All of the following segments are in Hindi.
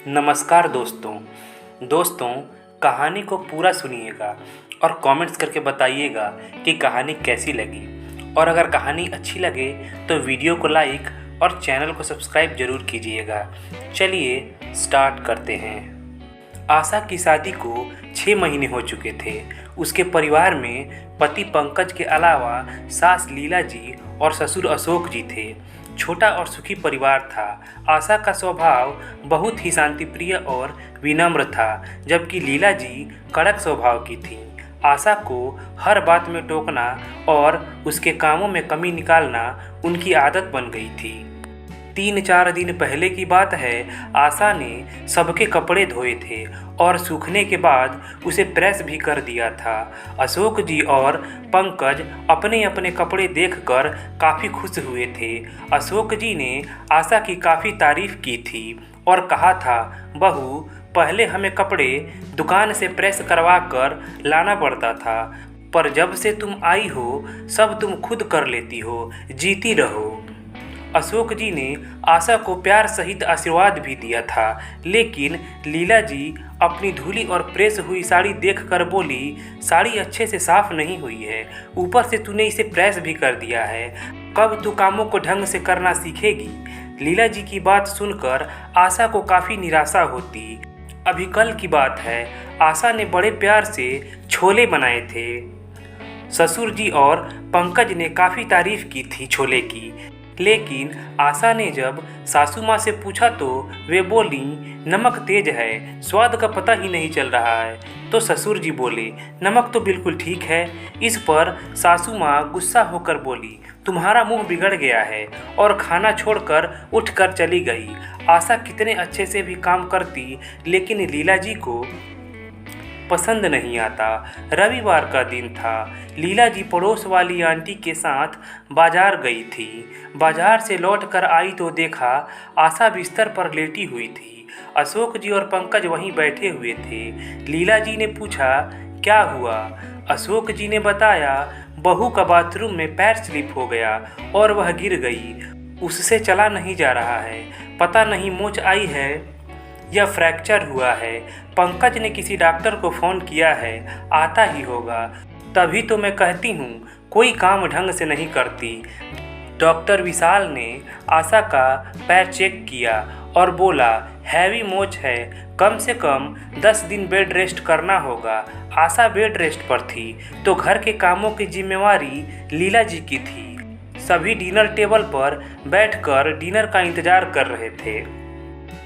नमस्कार दोस्तों, कहानी को पूरा सुनिएगा और कमेंट्स करके बताइएगा कि कहानी कैसी लगी। और अगर कहानी अच्छी लगे तो वीडियो को लाइक और चैनल को सब्सक्राइब ज़रूर कीजिएगा। चलिए स्टार्ट करते हैं। आशा की शादी को 6 महीने हो चुके थे। उसके परिवार में पति पंकज के अलावा सास लीला जी और ससुर अशोक जी थे। छोटा और सुखी परिवार था। आशा का स्वभाव बहुत ही शांतिप्रिय और विनम्र था, जबकि लीला जी कड़क स्वभाव की थीं। आशा को हर बात में टोकना और उसके कामों में कमी निकालना उनकी आदत बन गई थी। 3-4 दिन पहले की बात है। आशा ने सबके कपड़े धोए थे और सूखने के बाद उसे प्रेस भी कर दिया था। अशोक जी और पंकज अपने अपने कपड़े देखकर काफ़ी खुश हुए थे। अशोक जी ने आशा की काफ़ी तारीफ की थी और कहा था, बहू, पहले हमें कपड़े दुकान से प्रेस करवा कर लाना पड़ता था, पर जब से तुम आई हो सब तुम खुद कर लेती हो, जीती रहो। अशोक जी ने आशा को प्यार सहित आशीर्वाद भी दिया था, लेकिन लीला जी अपनी धुली और प्रेस हुई साड़ी देखकर बोली, साड़ी अच्छे से साफ नहीं हुई है, ऊपर से तूने इसे प्रेस भी कर दिया है, कब तू कामों को ढंग से करना सीखेगी। लीला जी की बात सुनकर आशा को काफ़ी निराशा होती। अभी कल की बात है, आशा ने बड़े प्यार से छोले बनाए थे। ससुर जी और पंकज ने काफ़ी तारीफ की थी छोले की, लेकिन आशा ने जब सासू माँ से पूछा तो वे बोली, नमक तेज है, स्वाद का पता ही नहीं चल रहा है। तो ससुर जी बोले, नमक तो बिल्कुल ठीक है। इस पर सासू माँ गुस्सा होकर बोली, तुम्हारा मुंह बिगड़ गया है, और खाना छोड़कर उठकर चली गई। आशा कितने अच्छे से भी काम करती, लेकिन लीला जी को पसंद नहीं आता। रविवार का दिन था। लीला जी पड़ोस वाली आंटी के साथ बाजार गई थी। बाजार से लौट कर आई तो देखा आशा बिस्तर पर लेटी हुई थी। अशोक जी और पंकज वहीं बैठे हुए थे। लीला जी ने पूछा, क्या हुआ? अशोक जी ने बताया, बहू का बाथरूम में पैर स्लिप हो गया और वह गिर गई। उससे चला नहीं जा रहा है, पता नहीं मोच आई है या फ्रैक्चर हुआ है। पंकज ने किसी डॉक्टर को फ़ोन किया है, आता ही होगा। तभी तो मैं कहती हूँ कोई काम ढंग से नहीं करती। डॉक्टर विशाल ने आशा का पैर चेक किया और बोला, हैवी मोच है, कम से कम 10 दिन बेड रेस्ट करना होगा। आशा बेड रेस्ट पर थी तो घर के कामों की जिम्मेवारी लीला जी की थी। सभी डिनर टेबल पर बैठकर डिनर का इंतजार कर रहे थे।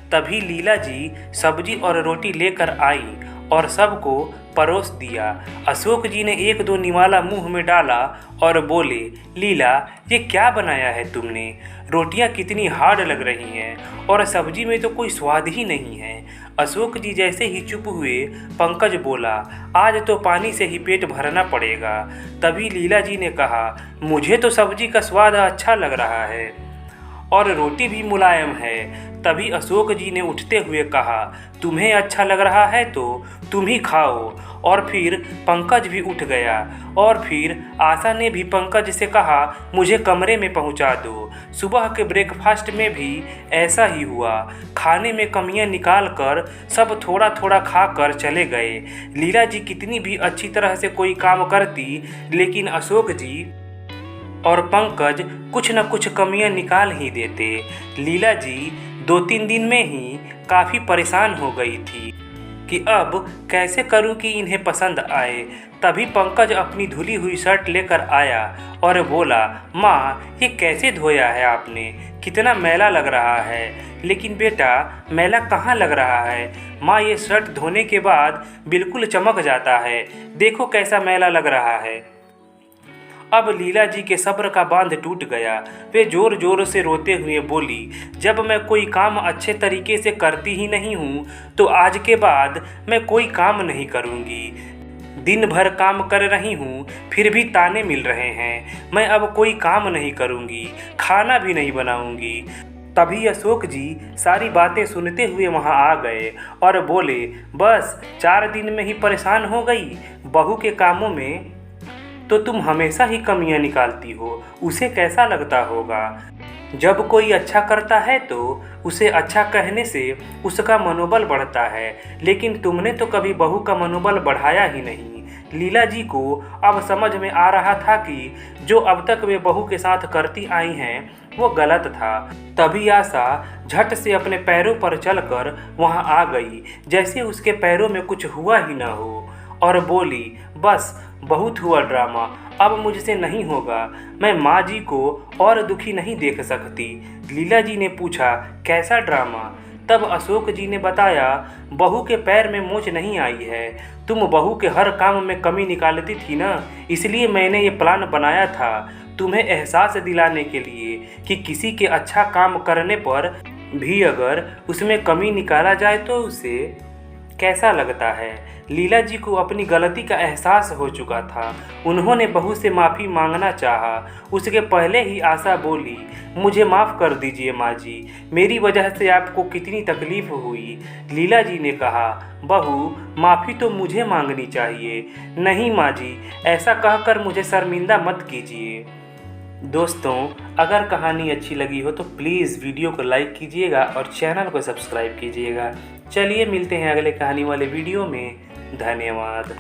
तभी लीला जी सब्जी और रोटी लेकर आई और सबको परोस दिया। अशोक जी ने 1-2 निवाला मुंह में डाला और बोले, लीला, ये क्या बनाया है तुमने? रोटियां कितनी हार्ड लग रही हैं और सब्जी में तो कोई स्वाद ही नहीं है। अशोक जी जैसे ही चुप हुए, पंकज बोला, आज तो पानी से ही पेट भरना पड़ेगा। तभी लीला जी ने कहा, मुझे तो सब्जी का स्वाद अच्छा लग रहा है और रोटी भी मुलायम है। तभी अशोक जी ने उठते हुए कहा, तुम्हें अच्छा लग रहा है तो तुम ही खाओ। और फिर पंकज भी उठ गया और फिर आशा ने भी पंकज से कहा, मुझे कमरे में पहुंचा दो। सुबह के ब्रेकफास्ट में भी ऐसा ही हुआ। खाने में कमियां निकाल कर सब थोड़ा थोड़ा खाकर चले गए। लीला जी कितनी भी अच्छी तरह से कोई काम करती, लेकिन अशोक जी और पंकज कुछ न कुछ कमियां निकाल ही देते। लीला जी 2-3 दिन में ही काफ़ी परेशान हो गई थी कि अब कैसे करूं कि इन्हें पसंद आए। तभी पंकज अपनी धुली हुई शर्ट लेकर आया और बोला, माँ, ये कैसे धोया है आपने? कितना मैला लग रहा है। लेकिन बेटा, मैला कहाँ लग रहा है माँ, ये शर्ट धोने के बाद बिल्कुल चमक जाता है, देखो कैसा मैला लग रहा है। अब लीला जी के सब्र का बांध टूट गया। वे जोर जोर से रोते हुए बोली, जब मैं कोई काम अच्छे तरीके से करती ही नहीं हूँ तो आज के बाद मैं कोई काम नहीं करूँगी। दिन भर काम कर रही हूँ फिर भी ताने मिल रहे हैं। मैं अब कोई काम नहीं करूँगी, खाना भी नहीं बनाऊँगी। तभी अशोक जी सारी बातें सुनते हुए वहाँ आ गए और बोले, बस 4 दिन में ही परेशान हो गई बहू के कामों में। तो तुम हमेशा ही कमियां निकालती हो। उसे कैसा लगता होगा? जब कोई अच्छा करता है तो उसे अच्छा कहने से उसका मनोबल बढ़ता है, लेकिन तुमने तो कभी बहू का मनोबल बढ़ाया ही नहीं। लीला जी को अब समझ में आ रहा था कि जो अब तक वे बहू के साथ करती आई हैं वो गलत था। तभी आशा झट से अपने पैरों पर चलकर वहां आ गई, जैसे उसके पैरों में कुछ हुआ ही ना हो, और बोली, बस बहुत हुआ ड्रामा, अब मुझसे नहीं होगा। मैं माँ जी को और दुखी नहीं देख सकती। लीला जी ने पूछा, कैसा ड्रामा? तब अशोक जी ने बताया, बहू के पैर में मोच नहीं आई है। तुम बहू के हर काम में कमी निकालती थी ना, इसलिए मैंने ये प्लान बनाया था, तुम्हें एहसास दिलाने के लिए कि किसी के अच्छा काम करने पर भी अगर उसमें कमी निकाला जाए तो उसे कैसा लगता है। लीला जी को अपनी गलती का एहसास हो चुका था। उन्होंने बहू से माफ़ी मांगना चाहा। उसके पहले ही आशा बोली, मुझे माफ़ कर दीजिए माँ जी, मेरी वजह से आपको कितनी तकलीफ़ हुई। लीला जी ने कहा, बहू माफ़ी तो मुझे मांगनी चाहिए। नहीं माँ जी, ऐसा कहकर मुझे शर्मिंदा मत कीजिए। दोस्तों, अगर कहानी अच्छी लगी हो तो प्लीज़ वीडियो को लाइक कीजिएगा और चैनल को सब्सक्राइब कीजिएगा। चलिए मिलते हैं अगले कहानी वाले वीडियो में। धन्यवाद।